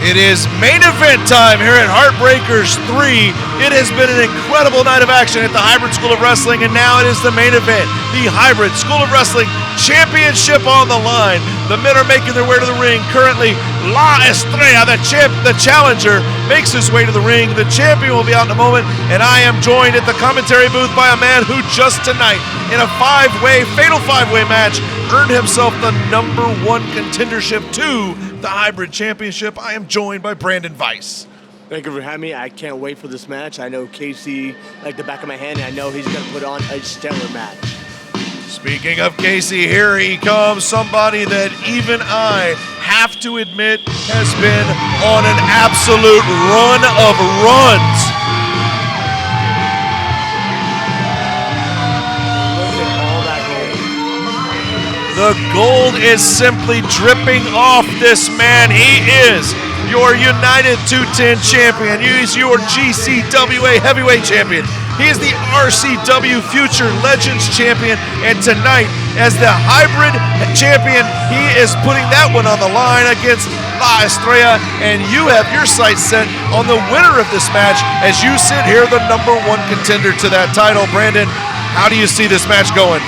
It is main event time here at Heartbreakers 3. It has been an incredible night of action at the Hybrid School of Wrestling, and now it is the main event, the Hybrid School of Wrestling Championship on the line. The men are making their way to the ring. Currently, Estrella, the challenger, makes his way to the ring. The champion will be out in a moment, and I am joined at the commentary booth by a man who just tonight, in a fatal five-way match, earned himself the #1 contendership to the Hybrid Championship. I am joined by Branden Vice. Thank you for having me. I can't wait for this match. I know Casey like the back of my hand, and I know he's going to put on a stellar match. Speaking of Casey, here he comes, somebody that even I have to admit has been on an absolute run of runs. The gold is simply dripping off this man. He is your United 210 champion. He is your GCWA heavyweight champion. He is the RCW Future Legends champion. And tonight, as the hybrid champion, he is putting that one on the line against Estrella. And you have your sights set on the winner of this match as you sit here, the #1 contender to that title. Branden, how do you see this match going?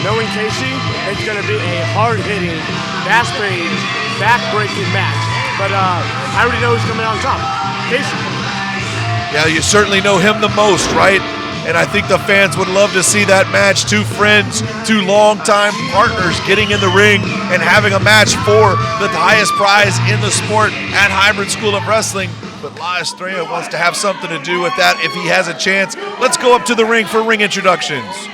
Knowing Casey, it's going to be a hard-hitting, fast-paced, back-breaking match. But I already know who's coming out on top. Casey. Yeah, you certainly know him the most, right? And I think the fans would love to see that match. Two friends, two longtime partners getting in the ring and having a match for the highest prize in the sport at Hybrid School of Wrestling. But Estrella wants to have something to do with that if he has a chance. Let's go up to the ring for ring introductions.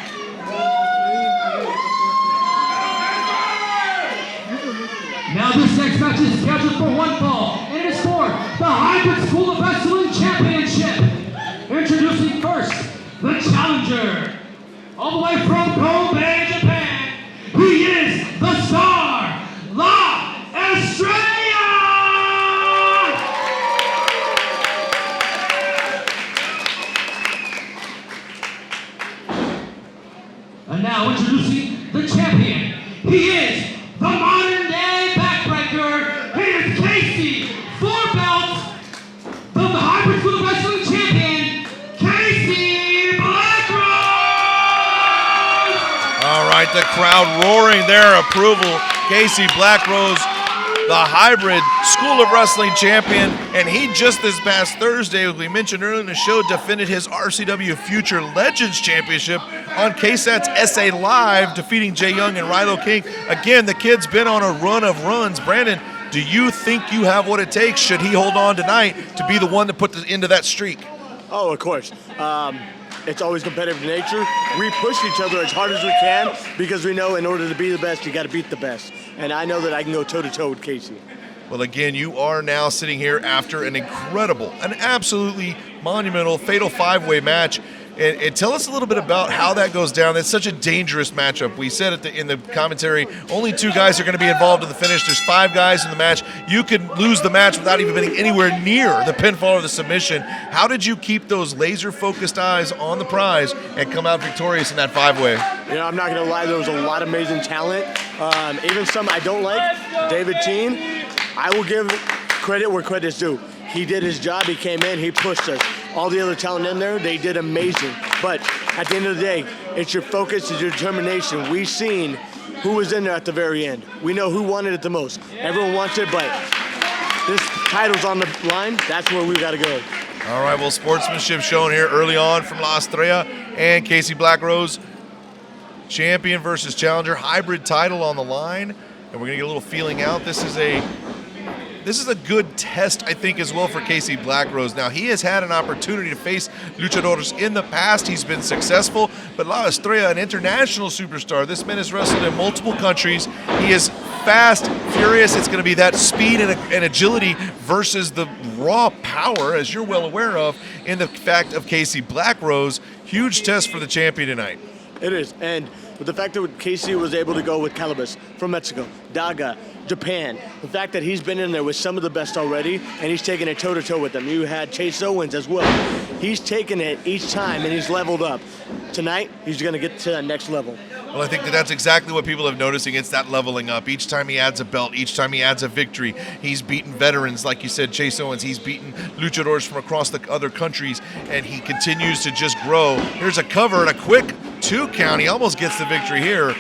Now this next match is scheduled for one fall, and it is for the Hybrid School of Wrestling Championship. Introducing first, the challenger. All the way from Kobe, Japan, he is the star, Estrella! And now introducing the champion. He is the modern-day backbreaker. He is Casey, 4 belts, the Hybrid School of Wrestling champion, Casey Blackrose! All right, the crowd roaring their approval. Casey Blackrose, the Hybrid School of Wrestling champion, and he just this past Thursday, as we mentioned earlier in the show, defended his RCW Future Legends Championship on KSAT's SA Live, defeating Jay Young and Rilo King. Again, the kid's been on a run of runs. Branden, do you think you have what it takes, should he hold on tonight, to be the one to put the end of that streak? Oh, of course. It's always competitive in nature. We push each other as hard as we can because we know in order to be the best, you got to beat the best. And I know that I can go toe-to-toe with Casey. Well, again, you are now sitting here after an incredible, an absolutely monumental, fatal five-way match. And tell us a little bit about how that goes down. It's such a dangerous matchup. We said in the commentary, only 2 guys are going to be involved in the finish. There's 5 guys in the match. You could lose the match without even being anywhere near the pinfall or the submission. How did you keep those laser-focused eyes on the prize and come out victorious in that 5-way? You know, I'm not going to lie. There was a lot of amazing talent. Even some I don't like. David Teen, I will give credit where credit is due. He did his job. He came in. He pushed us. All the other talent in there, they did amazing. But at the end of the day, it's your focus, it's your determination. We've seen who was in there at the very end. We know who wanted it the most. Everyone wants it, but this title's on the line. That's where we got to go. All right, well, sportsmanship shown here early on from Estrella and Casey Blackrose. Champion versus challenger, hybrid title on the line. And we're going to get a little feeling out. This is a good test, I think, as well for Casey Blackrose. Now, he has had an opportunity to face luchadores in the past. He's been successful, but Estrella, an international superstar. This man has wrestled in multiple countries. He is fast, furious. It's going to be that speed and agility versus the raw power, as you're well aware of, in the fact of Casey Blackrose. Huge test for the champion tonight. It is, and with the fact that Casey was able to go with Calabas from Mexico, Daga, Japan, the fact that he's been in there with some of the best already, and he's taken it toe-to-toe with them. You had Chase Owens as well. He's taken it each time, and he's leveled up. Tonight, he's going to get to that next level. Well, I think that that's exactly what people have noticing. It's that leveling up. Each time he adds a belt, each time he adds a victory, he's beaten veterans, like you said, Chase Owens. He's beaten luchadors from across the other countries, and he continues to just grow. Here's a cover and a quick 2 count. He almost gets the victory here.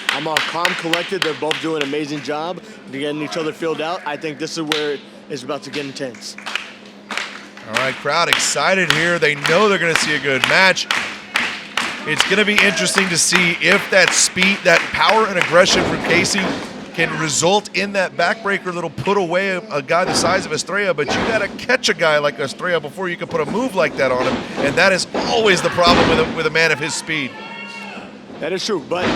I'm all calm, collected. They're both doing an amazing job. They're getting each other filled out. I think this is where it's about to get intense. All right, crowd excited here. They know they're going to see a good match. It's going to be interesting to see if that speed, that power and aggression from Casey can result in that backbreaker that'll put away a guy the size of Estrella, but you got to catch a guy like Estrella before you can put a move like that on him, and that is always the problem with a man of his speed. That is true, but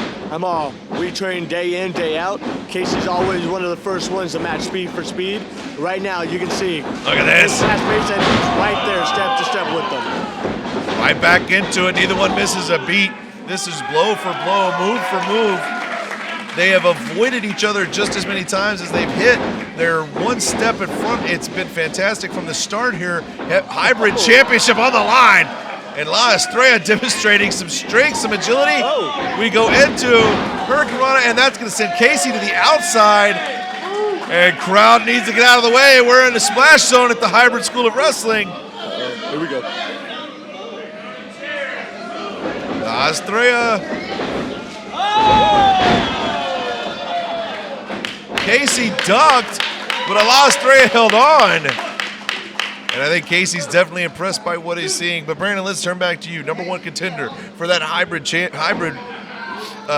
we train day in, day out. Casey's always one of the first ones to match speed for speed. Right now, you can see. Look at this. Fast pace, and he's right there, step to step with them. Right back into it. Neither one misses a beat. This is blow for blow, move for move. They have avoided each other just as many times as they've hit. They're one step in front. It's been fantastic from the start here. Hybrid championship on the line. And La Estrella demonstrating some strength, some agility. We go into Hurricanrana, and that's going to send Casey to the outside. And crowd needs to get out of the way. We're in the splash zone at the Hybrid School of Wrestling. Here we go. La Estrella. Casey ducked, but La Estrella held on. And I think Casey's definitely impressed by what he's seeing. But Branden, let's turn back to you. Number 1 contender for that hybrid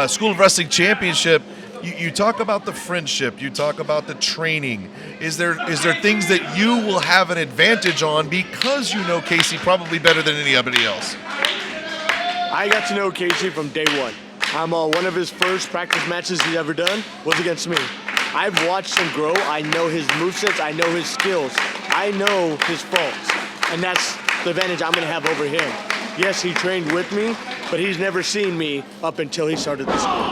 School of Wrestling Championship. You talk about the friendship. You talk about the training. Is there things that you will have an advantage on because you know Casey probably better than anybody else? I got to know Casey from day one. One of his first practice matches he's ever done was against me. I've watched him grow. I know his movesets. I know his skills. I know his faults. And that's the advantage I'm going to have over him. Yes, he trained with me, but he's never seen me up until he started the school.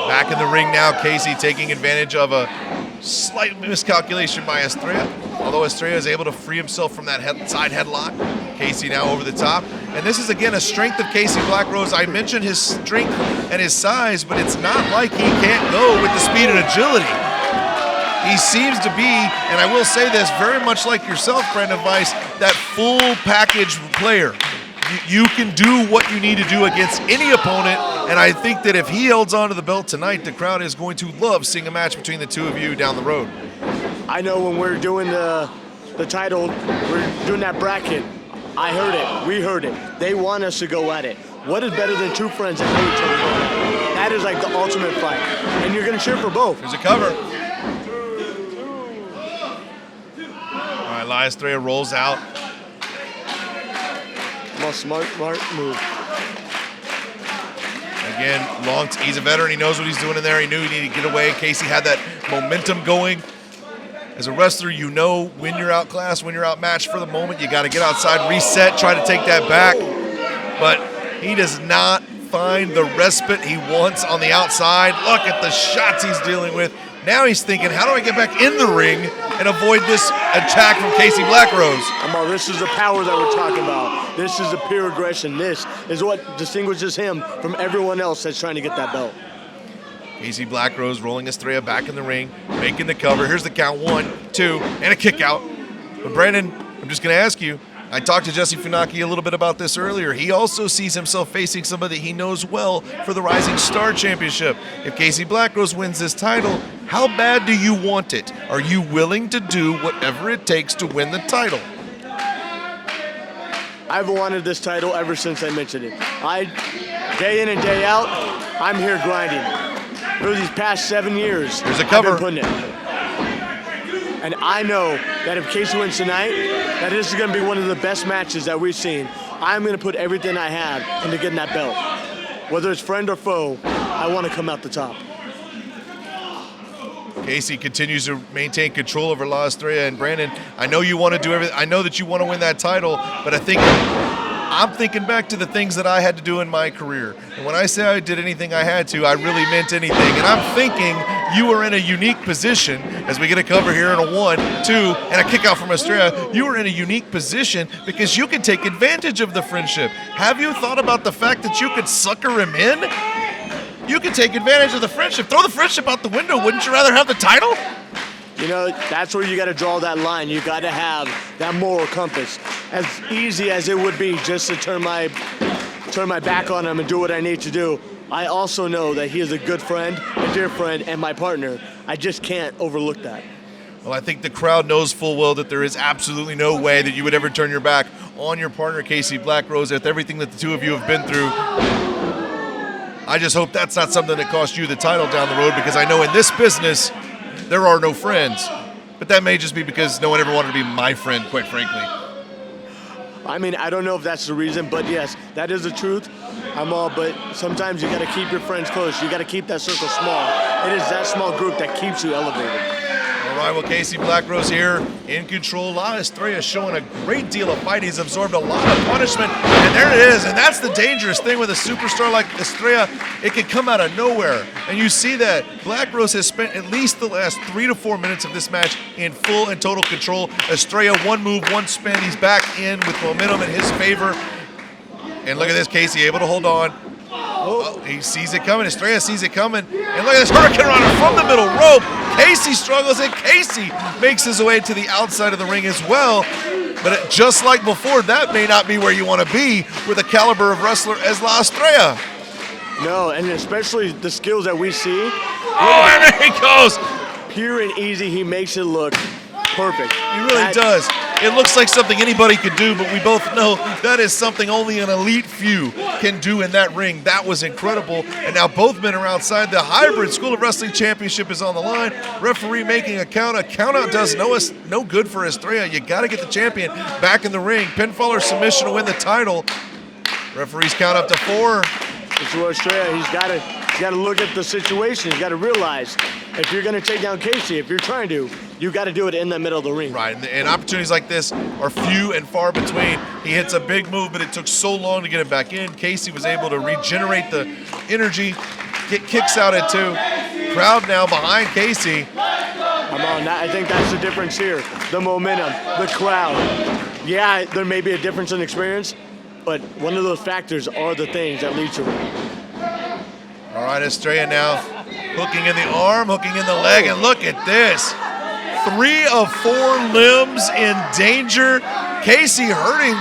Back in the ring now, Casey taking advantage of a slight miscalculation by Estrella. Although Estrella is able to free himself from that side headlock. Casey now over the top. And this is, again, a strength of Casey Blackrose. I mentioned his strength and his size, but it's not like he can't go with the speed and agility. He seems to be, and I will say this, very much like yourself, Branden Vice, that full package player. You can do what you need to do against any opponent, and I think that if he holds on to the belt tonight, the crowd is going to love seeing a match between the two of you down the road. I know when we're doing the title, we're doing that bracket, I heard it, we heard it. They want us to go at it. What is better than two friends that know each other? That is like the ultimate fight, and you're going to cheer for both. There's a cover. All right, La Estrella rolls out. Well, smart move. Again, he's a veteran. He knows what he's doing in there. He knew he needed to get away. Casey had that momentum going. As a wrestler, you know when you're outclassed, when you're outmatched for the moment, you got to get outside, reset, try to take that back. But he does not find the respite he wants on the outside. Look at the shots he's dealing with. Now he's thinking, how do I get back in the ring and avoid this attack from Casey Blackrose? This is the power that we're talking about. This is the pure aggression. This is what distinguishes him from everyone else that's trying to get that belt. Casey Blackrose rolling Estrella back in the ring, making the cover. Here's the count, 1, 2, and a kick out. But Branden, I'm just going to ask you, I talked to Jesse Funaki a little bit about this earlier. He also sees himself facing somebody he knows well for the Rising Star Championship. If Casey Blackrose wins this title, how bad do you want it? Are you willing to do whatever it takes to win the title? I've wanted this title ever since I mentioned it. Day in and day out, I'm here grinding. For these past 7 years, there's a cover. I've been putting it. And I know that if Casey wins tonight, that this is going to be one of the best matches that we've seen. I'm going to put everything I have into getting that belt. Whether it's friend or foe, I want to come out the top. Casey continues to maintain control over La Estrella. And Branden, I know you want to do everything. I know that you want to win that title, but I'm thinking back to the things that I had to do in my career. And when I say I did anything I had to, I really meant anything. And I'm thinking you are in a unique position as we get a cover here in a 1-2 and a kick out from Estrella. You are in a unique position because you can take advantage of the friendship. Have you thought about the fact that you could sucker him in? You can take advantage of the friendship. Throw the friendship out the window. Wouldn't you rather have the title? You know, that's where you got to draw that line. You got to have that moral compass. As easy as it would be just to turn my back on him and do what I need to do, I also know that he is a good friend, a dear friend, and my partner. I just can't overlook that. Well, I think the crowd knows full well that there is absolutely no way that you would ever turn your back on your partner, Casey Blackrose, with everything that the two of you have been through. I just hope that's not something that cost you the title down the road, because I know in this business, there are no friends. But that may just be because no one ever wanted to be my friend, quite frankly. I mean, I don't know if that's the reason, but yes, that is the truth. But sometimes you got to keep your friends close. You got to keep that circle small. It is that small group that keeps you elevated. All right, well, Casey Blackrose here in control. Estrella showing a great deal of fight. He's absorbed a lot of punishment, and there it is. And that's the dangerous thing with a superstar like Estrella. It can come out of nowhere. And you see that Blackrose has spent at least the last 3 to 4 minutes of this match in full and total control. Estrella, one move, one spin. He's back in with momentum in his favor. And look at this, Casey able to hold on. Oh, he sees it coming. Estrella sees it coming. And look at this hurricane runner from the middle rope. Casey struggles, and Casey makes his way to the outside of the ring as well. But just like before, that may not be where you want to be with a caliber of wrestler as Estrella. No, and especially the skills that we see. Oh, and there he goes. Pure and easy, he makes it look perfect. He really does. It looks like something anybody could do, but we both know that is something only an elite few can do in that ring. That was incredible. And now both men are outside. The Hybrid School of Wrestling Championship is on the line. Referee making a count. A countout does no good for Estrella. You got to get the champion back in the ring. Pinfall or submission to win the title. Referees count up to 4. This is where Estrella, he's got to look at the situation. He's got to realize if you're going to take down Casey, if you're trying to, you got to do it in the middle of the ring. Right, and opportunities like this are few and far between. He hits a big move, but it took so long to get him back in. Casey was able to regenerate the energy, get kicks out at 2. Crowd now behind Casey. Come on, I think that's the difference here. The momentum, the crowd. Yeah, there may be a difference in experience, but one of those factors are the things that lead to it. All right, Estrella now hooking in the arm, hooking in the leg, and look at this. 3 of 4 limbs in danger. Casey hurting.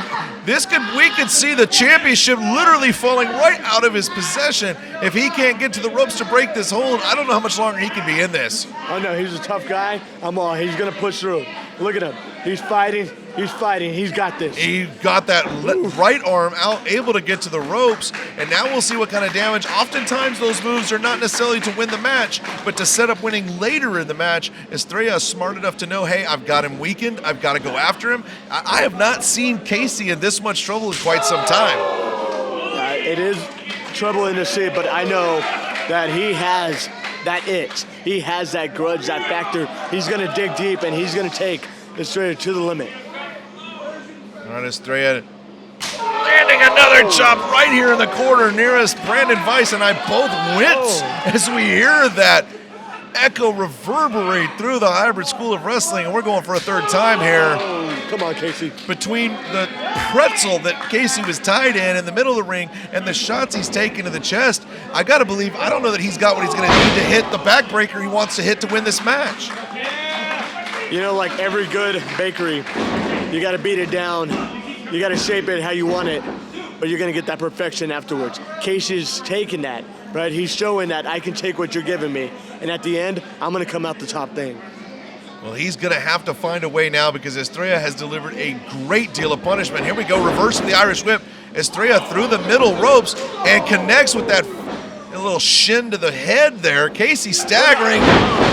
We could see the championship literally falling right out of his possession if he can't get to the ropes to break this hold. I don't know how much longer he can be in this. Oh no, he's a tough guy. He's gonna push through. Look at him. He's fighting. He's fighting. He's got this. He got that right arm out, able to get to the ropes, and now we'll see what kind of damage. Oftentimes, those moves are not necessarily to win the match, but to set up winning later in the match. Estrella is smart enough to know, hey, I've got him weakened. I've got to go after him. I have not seen Casey in this much trouble in quite some time. It is troubling to see, but I know that he has that itch. He has that grudge, that factor. He's going to dig deep, and he's going to take Estrella to the limit. All right, Estrella landing another chop right here in the corner nearest Branden Vice, and I both wince as we hear that echo reverberate through the Hybrid School of Wrestling, and we're going for a 3rd time here. Oh, come on, Casey. Between the pretzel that Casey was tied in the middle of the ring and the shots he's taken to the chest, I got to believe, I don't know that he's got what he's going to need to hit the backbreaker he wants to hit to win this match. You know, like every good bakery, you got to beat it down. You got to shape it how you want it, but you're going to get that perfection afterwards. Casey's taking that, right? He's showing that I can take what you're giving me, and at the end, I'm going to come out the top thing. Well, he's going to have to find a way now because Estrella has delivered a great deal of punishment. Here we go, reversing the Irish whip. Estrella through the middle ropes and connects with that little shin to the head there. Casey staggering,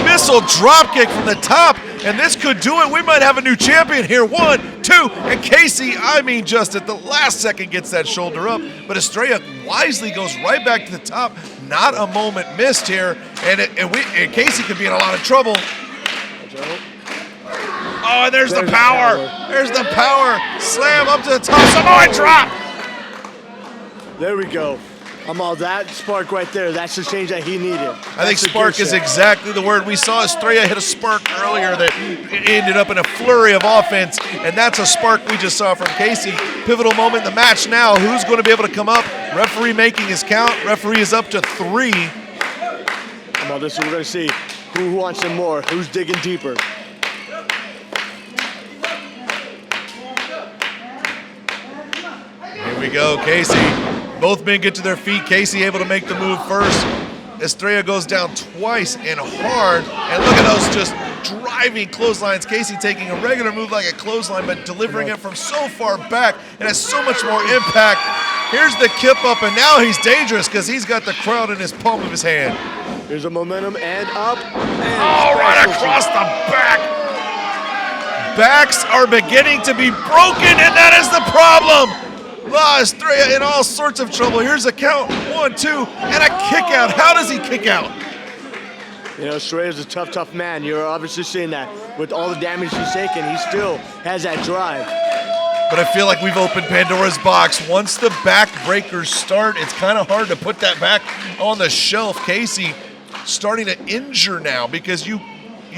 missile drop kick from the top, and this could do it. We might have a new champion here. 1, 2, and Casey, just at the last second gets that shoulder up, but Estrella wisely goes right back to the top. Not a moment missed here, and Casey could be in a lot of trouble. Oh, and there's the power. There's the power. Slam up to the top. Samoan drop. There we go. I'm all that spark right there. That's the change that he needed. I think spark is exactly the word. We saw Estrella hit a spark earlier that ended up in a flurry of offense, and that's a spark we just saw from Casey. Pivotal moment in the match now. Who's going to be able to come up? Referee making his count. Referee is up to 3. Well, this is we're going to see who wants some more, who's digging deeper. Here we go, Casey. Both men get to their feet. Casey able to make the move first. Estrella goes down twice and hard. And look at those just driving clotheslines. Casey taking a regular move like a clothesline, but delivering it from so far back. It has so much more impact. Here's the kip up, and now he's dangerous because he's got the crowd in his palm of his hand. Here's a momentum and up. And right across the back. Backs are beginning to be broken, and that is the problem. Estrella in all sorts of trouble. Here's a count, 1, 2, and a kick out. How does he kick out? You know, Estrella's a tough man. You're obviously seeing that. With all the damage he's taken, he still has that drive. But I feel like we've opened Pandora's box. Once the backbreakers start, it's kind of hard to put that back on the shelf. Casey starting to injure now because you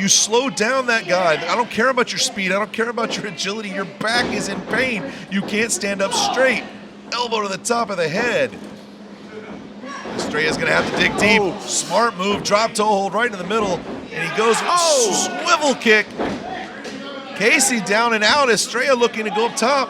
slow down that guy. I don't care about your speed. I don't care about your agility. Your back is in pain. You can't stand up straight. Elbow to the top of the head. Estrella's going to have to dig deep. Oh. Smart move. Drop toe hold right in the middle. And he goes with a swivel kick. Casey down and out. Estrella looking to go up top.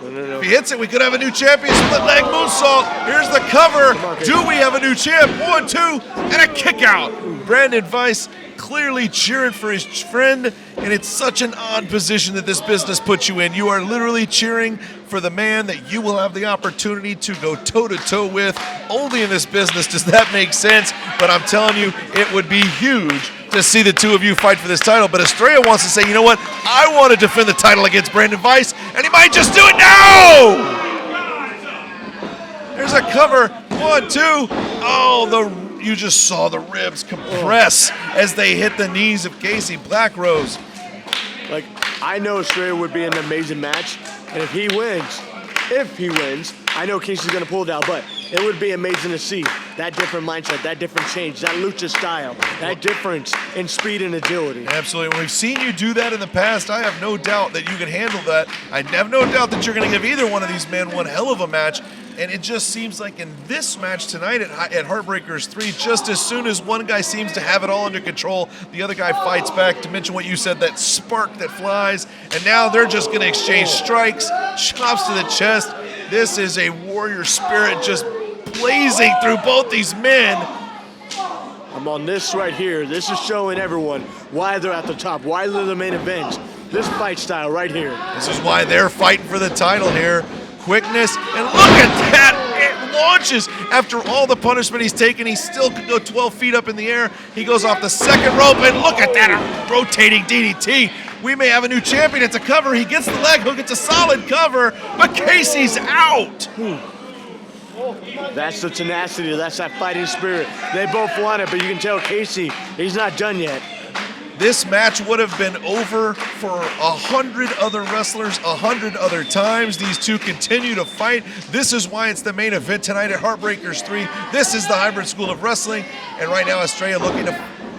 No. If he hits it, we could have a new champion. Split leg moonsault. Here's the cover. Do we have a new champ? 1, 2, and a kick out. Branden Vice clearly cheering for his friend, and it's such an odd position that this business puts you in. You are literally cheering for the man that you will have the opportunity to go toe-to-toe with. Only in this business does that make sense, but I'm telling you, it would be huge to see the two of you fight for this title. But Estrella wants to say, you know what? I want to defend the title against Branden Vice, and he might just do it now! There's a cover. 1, 2. Oh, you just saw the ribs compress as they hit the knees of Casey Blackrose. Like, I know Estrella would be an amazing match, and if he wins, I know Casey's going to pull it out, but it would be amazing to see that different mindset, that different change, that lucha style, that difference in speed and agility. Absolutely. When we've seen you do that in the past, I have no doubt that you can handle that. I have no doubt that you're going to give either one of these men one hell of a match. And it just seems like in this match tonight at Heartbreakers 3, just as soon as one guy seems to have it all under control, the other guy fights back. To mention what you said, that spark that flies. And now they're just going to exchange strikes, chops to the chest. This is a warrior spirit just blazing through both these men. I'm on this right here. This is showing everyone why they're at the top, why they're the main event. This fight style right here. This is why they're fighting for the title here. Quickness, and look at that! It launches after all the punishment he's taken. He still could go 12 feet up in the air. He goes off the second rope, and look at that rotating DDT. We may have a new champion. It's a cover. He gets the leg hook. It's a solid cover, but Casey's out. That's the tenacity. That's that fighting spirit. They both want it, but you can tell Casey, he's not done yet. This match would have been over for 100 other wrestlers 100 other times. These two continue to fight. This is why it's the main event tonight at Heartbreakers 3. This is the Hybrid School of Wrestling. And right now, Estrella looking to...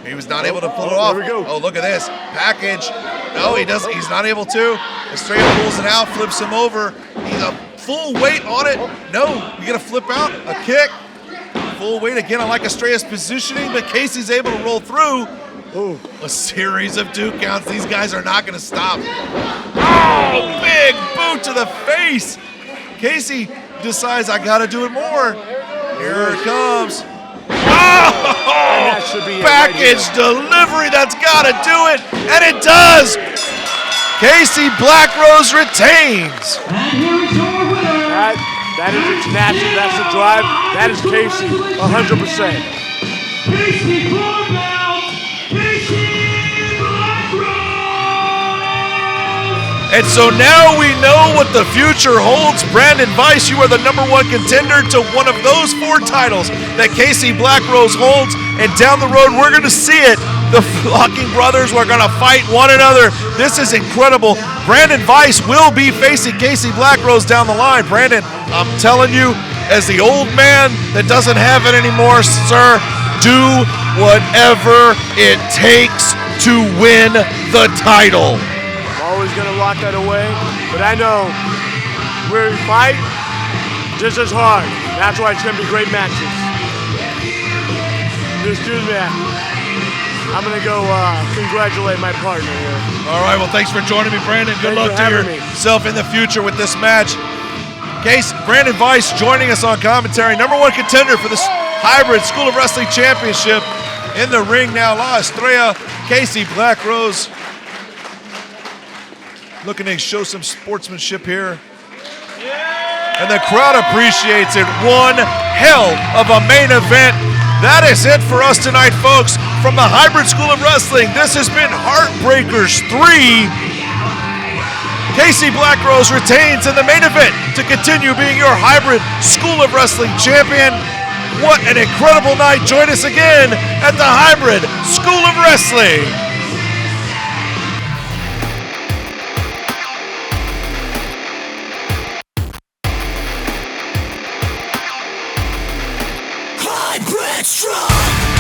He was not able to pull it off. There we go. Oh, look at this. Package. No, he doesn't. He's not able to. Estrella pulls it out, flips him over. He's a full weight on it. No, you got to flip out. A kick. Full weight again. I like Estrella's positioning, but Casey's able to roll through. Ooh. A series of 2 counts. These guys are not going to stop. Oh, big boot to the face. Casey decides, I got to do it more. Here it comes. Oh, package delivery. That's got to do it. And it does. Casey Blackrose retains. And here is your winner. That is the tenacity. That's the drive. That is Casey, 100%. Casey Blackrose. And so now we know what the future holds. Branden Vice, you are the #1 contender to one of those 4 titles that Casey Blackrose holds. And down the road, we're going to see it. The Flocking brothers were going to fight one another. This is incredible. Branden Vice will be facing Casey Blackrose down the line. Branden, I'm telling you, as the old man that doesn't have it anymore, sir, do whatever it takes to win the title. I'm always going to lock that away, but I know we fight just as hard. That's why it's going to be great matches. Excuse me. I'm going to go congratulate my partner here. All right, well, thanks for joining me, Branden. Good luck to yourself in the future with this match. Branden Vice joining us on commentary, #1 contender for this Hybrid School of Wrestling Championship. In the ring now, La Estrella, Casey Blackrose. Looking to show some sportsmanship here. And the crowd appreciates it. One hell of a main event. That is it for us tonight, folks. From the Hybrid School of Wrestling, this has been Heartbreakers 3. Casey Blackrose retains in the main event to continue being your Hybrid School of Wrestling champion. What an incredible night. Join us again at the Hybrid School of Wrestling. Hybrid strong.